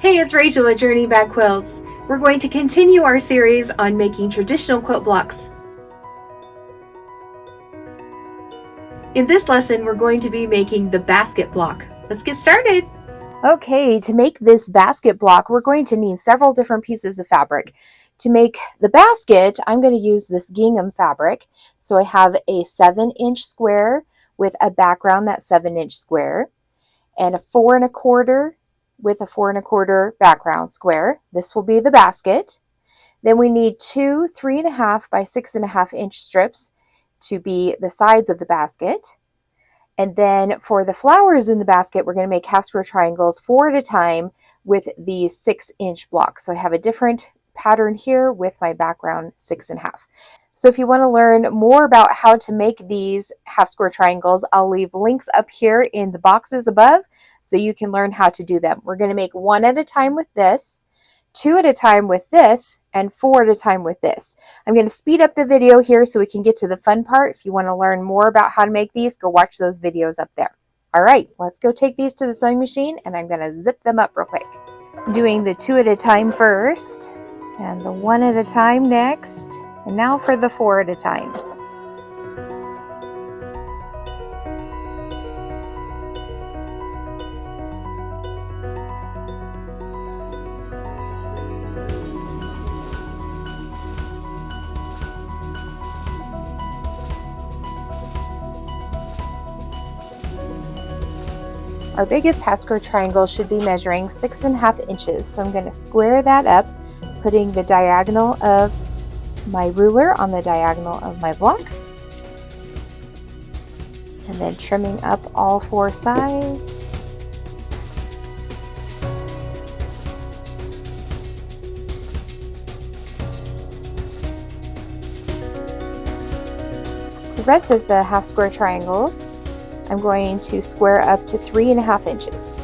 Hey, it's Rachel with Journey Back Quilts. We're going to continue our series on making traditional quilt blocks. In this lesson, we're going to be making the basket block. Let's get started. Okay, to make this basket block, we're going to need several different pieces of fabric. To make the basket, I'm going to use this gingham fabric. So I have a 7-inch square with a background that's 7-inch square, and a 4 1/4 with a 4 1/4 background square. This will be the basket. Then we need 2 3.5 by 6.5 inch strips to be the sides of the basket. And then for the flowers in the basket, we're going to make half square triangles 4 at a time with these 6-inch blocks. So I have a different pattern here with my background 6.5. So if you want to learn more about how to make these half square triangles, I'll leave links up here in the boxes above so you can learn how to do them. We're going to make 1 at a time with this, 2 at a time with this, and 4 at a time with this. I'm going to speed up the video here so we can get to the fun part. If you want to learn more about how to make these, go watch those videos up there. All right, let's go take these to the sewing machine, and I'm going to zip them up real quick. I'm doing the 2 at a time first, and the 1 at a time next, and now for the 4 at a time. Our biggest half square triangle should be measuring 6.5 inches. So I'm going to square that up, putting the diagonal of my ruler on the diagonal of my block, and then trimming up all 4 sides. The rest of the half square triangles I'm going to square up to 3.5 inches.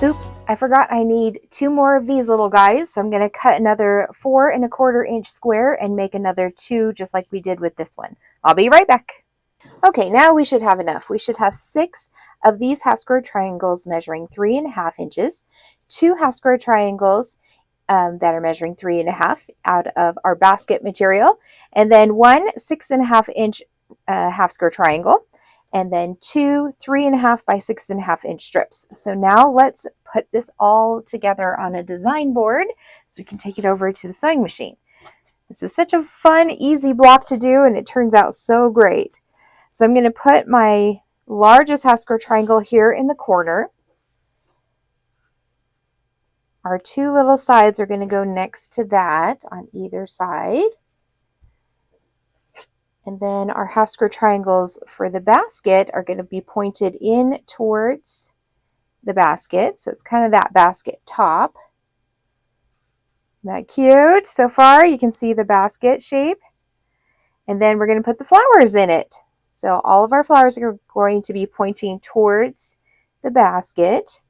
Oops, I forgot I need 2 more of these little guys, so I'm going to cut another 4 1/4 inch square and make another 2 just like we did with this one. I'll be right back. Okay, now we should have enough. We should have 6 of these half square triangles measuring 3.5 inches, 2 half square triangles that are measuring 3.5 out of our basket material, and then 1 6.5 inch half square triangle, and then 2 3.5 by 6.5 inch strips. So now let's put this all together on a design board so we can take it over to the sewing machine. This is such a fun, easy block to do, and it turns out so great. So I'm going to put my largest half square triangle here in the corner. Our 2 little sides are going to go next to that on either side. And then our half square triangles for the basket are going to be pointed in towards the basket. So it's kind of that basket top. Isn't that cute? So far you can see the basket shape. And then we're going to put the flowers in it. So all of our flowers are going to be pointing towards the basket.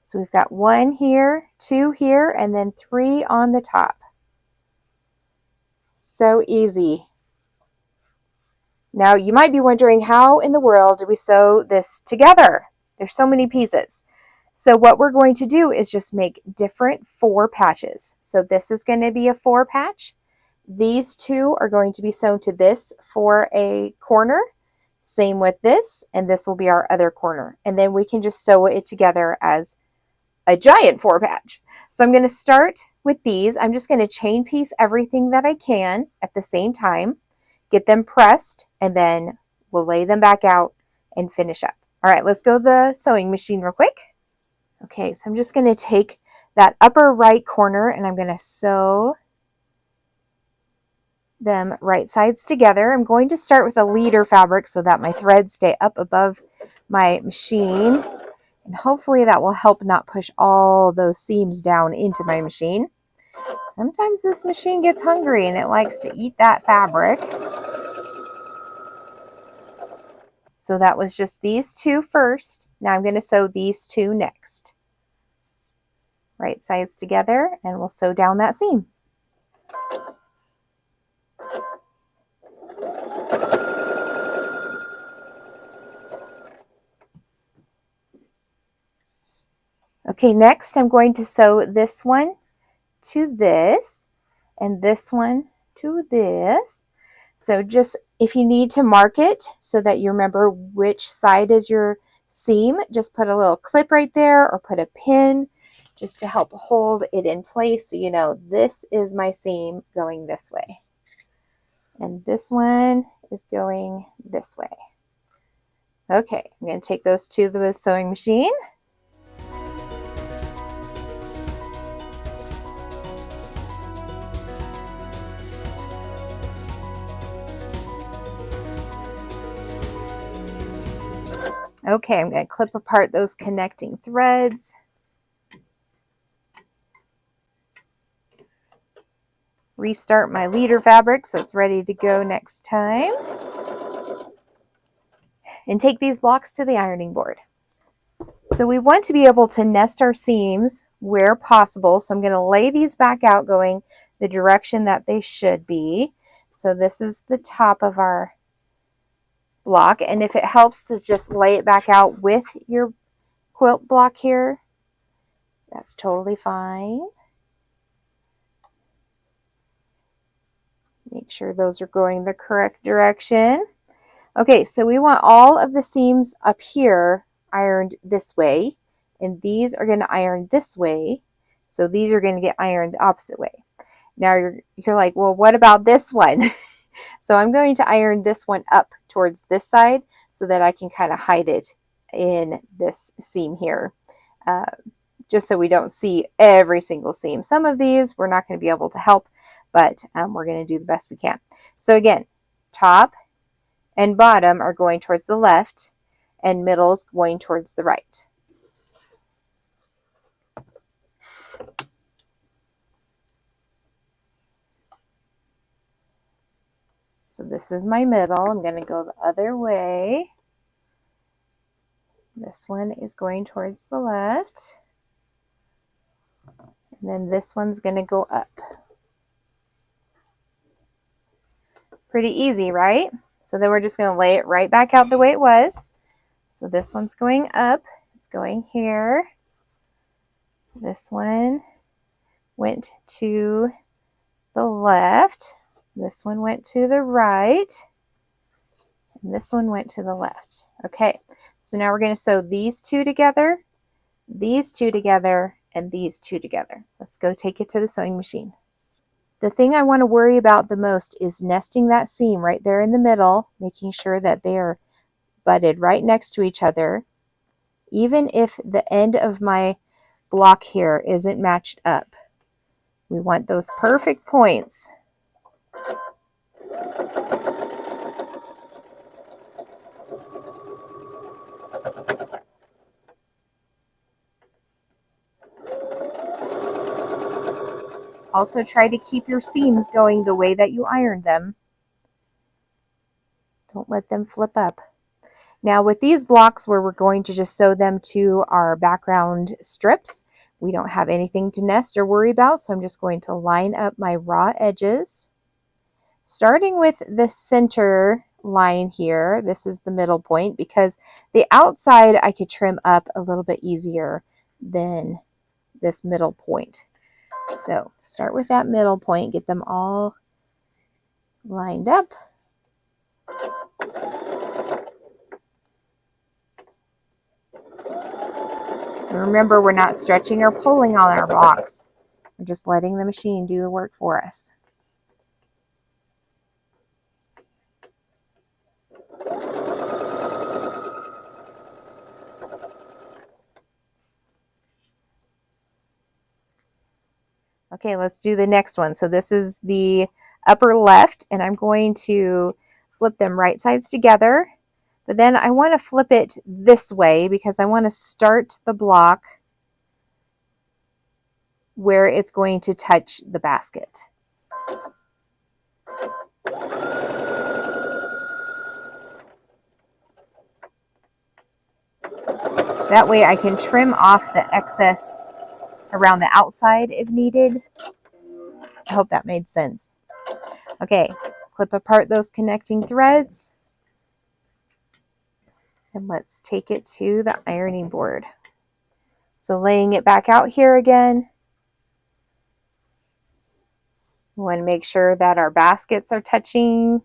So we've got 1 here, 2 here, and then 3 on the top. So easy. Now you might be wondering, how in the world do we sew this together? There's so many pieces. So what we're going to do is just make different 4 patches. So this is going to be a 4 patch. These 2 are going to be sewn to this for a corner. Same with this, and this will be our other corner. And then we can just sew it together as a giant 4 patch. So I'm going to start with these. I'm just going to chain piece everything that I can at the same time, get them pressed, and then we'll lay them back out and finish up. All right, let's go to the sewing machine real quick. Okay, so I'm just going to take that upper right corner and I'm going to sew them right sides together. I'm going to start with a leader fabric so that my threads stay up above my machine, and hopefully that will help not push all those seams down into my machine. Sometimes this machine gets hungry and it likes to eat that fabric. So that was just these two first. Now I'm going to sew these two next. Right sides together, and we'll sew down that seam. Okay, next I'm going to sew this one to this and this one to this. So just if you need to mark it so that you remember which side is your seam, just put a little clip right there or put a pin just to help hold it in place so you know this is my seam going this way. And this one is going this way. Okay, I'm going to take those to the sewing machine. Okay, I'm going to clip apart those connecting threads. Restart my leader fabric so it's ready to go next time. And take these blocks to the ironing board. So we want to be able to nest our seams where possible. So I'm going to lay these back out going the direction that they should be. So this is the top of our block. And if it helps to just lay it back out with your quilt block here, that's totally fine. Make sure those are going the correct direction. Okay, so we want all of the seams up here ironed this way, and these are going to iron this way. So these are going to get ironed the opposite way. Now you're like, well, what about this one? So I'm going to iron this one up towards this side so that I can kind of hide it in this seam here. Just so we don't see every single seam. Some of these we're not going to be able to help, but we're going to do the best we can. So again, top and bottom are going towards the left, and middle is going towards the right. So this is my middle. I'm going to go the other way. This one is going towards the left. And then this one's going to go up. Pretty easy, right? So then we're just going to lay it right back out the way it was. So this one's going up. It's going here. This one went to the left. This one went to the right. And this one went to the left. Okay, so now we're going to sew these two together, and these two together. Let's go take it to the sewing machine. The thing I want to worry about the most is nesting that seam right there in the middle, making sure that they are butted right next to each other. Even if the end of my block here isn't matched up, we want those perfect points. Also try to keep your seams going the way that you ironed them. Don't let them flip up. Now with these blocks where we're going to just sew them to our background strips, we don't have anything to nest or worry about, so I'm just going to line up my raw edges. Starting with the center line here, this is the middle point, because the outside I could trim up a little bit easier than this middle point. So start with that middle point, get them all lined up. And remember, we're not stretching or pulling on our blocks. We're just letting the machine do the work for us. Okay, let's do the next one. So this is the upper left, and I'm going to flip them right sides together. But then I want to flip it this way because I want to start the block where it's going to touch the basket. That way I can trim off the excess around the outside if needed. I hope that made sense. Okay, clip apart those connecting threads. And let's take it to the ironing board. So laying it back out here again. We want to make sure that our baskets are touching.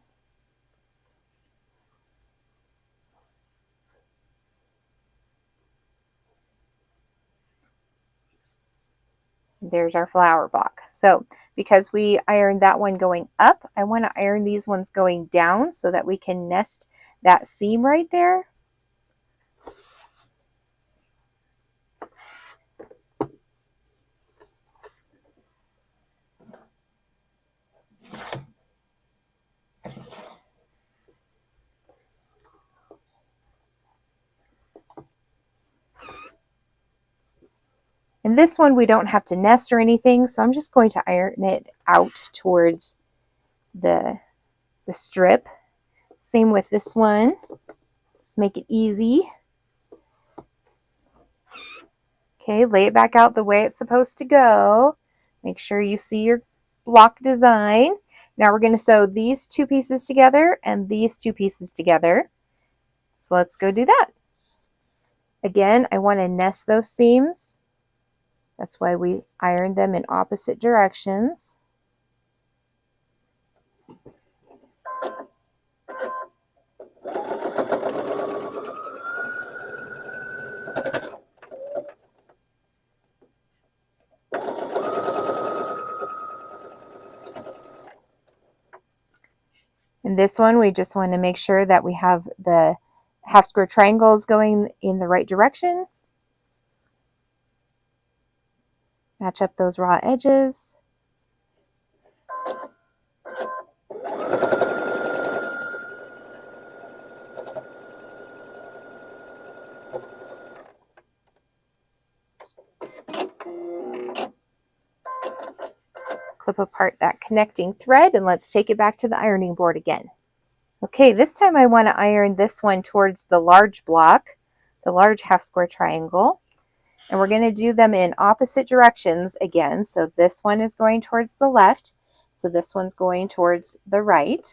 There's our flower block. So because we ironed that one going up, I want to iron these ones going down so that we can nest that seam right there. And this one we don't have to nest or anything, so I'm just going to iron it out towards the strip. Same with this one. Just make it easy. Okay, lay it back out the way it's supposed to go. Make sure you see your block design. Now we're going to sew these two pieces together and these two pieces together. So let's go do that. Again, I want to nest those seams. That's why we ironed them in opposite directions. In this one, we just want to make sure that we have the half square triangles going in the right direction. Match up those raw edges. Clip apart that connecting thread and let's take it back to the ironing board again. Okay, this time I want to iron this one towards the large block, the large half square triangle. And we're going to do them in opposite directions again. So this one is going towards the left. So this one's going towards the right.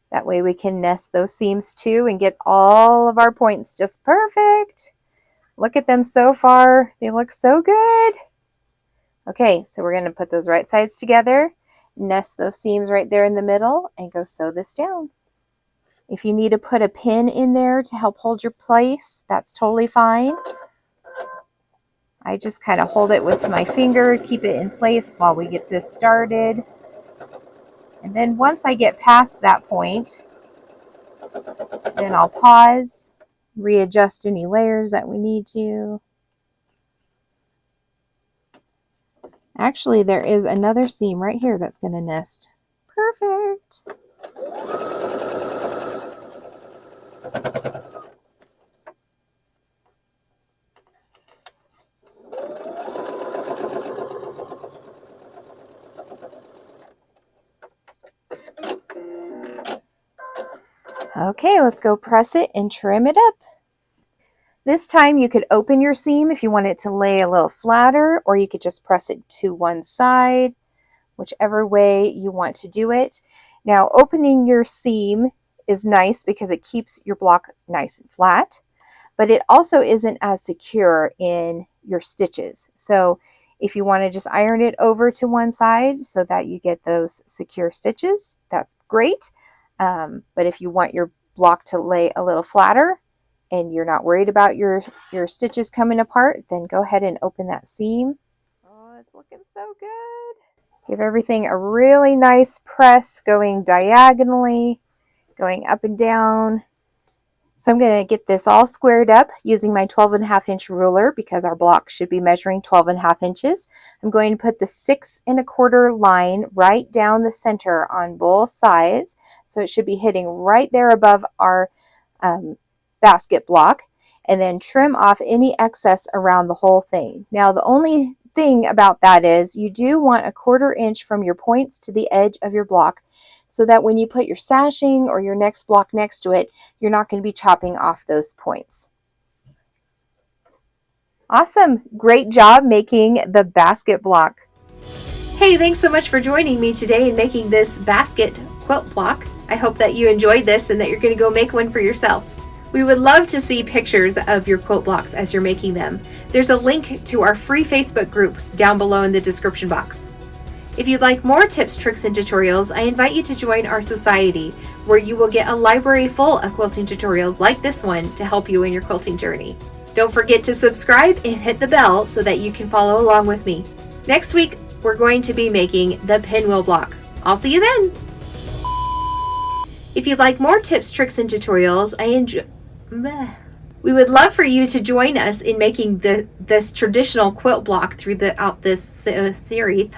That way we can nest those seams too and get all of our points just perfect. Look at them so far. They look so good. Okay, so we're going to put those right sides together, nest those seams right there in the middle, and go sew this down. If you need to put a pin in there to help hold your place, that's totally fine. I just kind of hold it with my finger, keep it in place while we get this started. And then once I get past that point, then I'll pause, readjust any layers that we need to. Actually, there is another seam right here that's going to nest. Perfect. Okay, let's go press it and trim it up. This time you could open your seam if you want it to lay a little flatter, or you could just press it to one side, whichever way you want to do it. Now, opening your seam is nice because it keeps your block nice and flat, but it also isn't as secure in your stitches. So if you want to just iron it over to one side so that you get those secure stitches, that's great. But if you want your block to lay a little flatter and you're not worried about your stitches coming apart, then go ahead and open that seam. Oh, it's looking so good. Give everything a really nice press, going diagonally, going up and down. So I'm going to get this all squared up using my 12.5-inch ruler because our block should be measuring 12.5 inches. I'm going to put the 6 1/4 line right down the center on both sides. So it should be hitting right there above our basket block, and then trim off any excess around the whole thing. Now, the only thing about that is you do want 1/4 inch from your points to the edge of your block so that when you put your sashing or your next block next to it, you're not going to be chopping off those points. Awesome. Great job making the basket block. Hey, thanks so much for joining me today in making this basket quilt block. I hope that you enjoyed this and that you're going to go make one for yourself. We would love to see pictures of your quilt blocks as you're making them. There's a link to our free Facebook group down below in the description box. If you'd like more tips, tricks, and tutorials, I invite you to join our society, where you will get a library full of quilting tutorials like this one to help you in your quilting journey. Don't forget to subscribe and hit the bell so that you can follow along with me. Next week, we're going to be making the pinwheel block. I'll see you then. If you'd like more tips, tricks, and tutorials, we would love for you to join us in making this traditional quilt block throughout this series.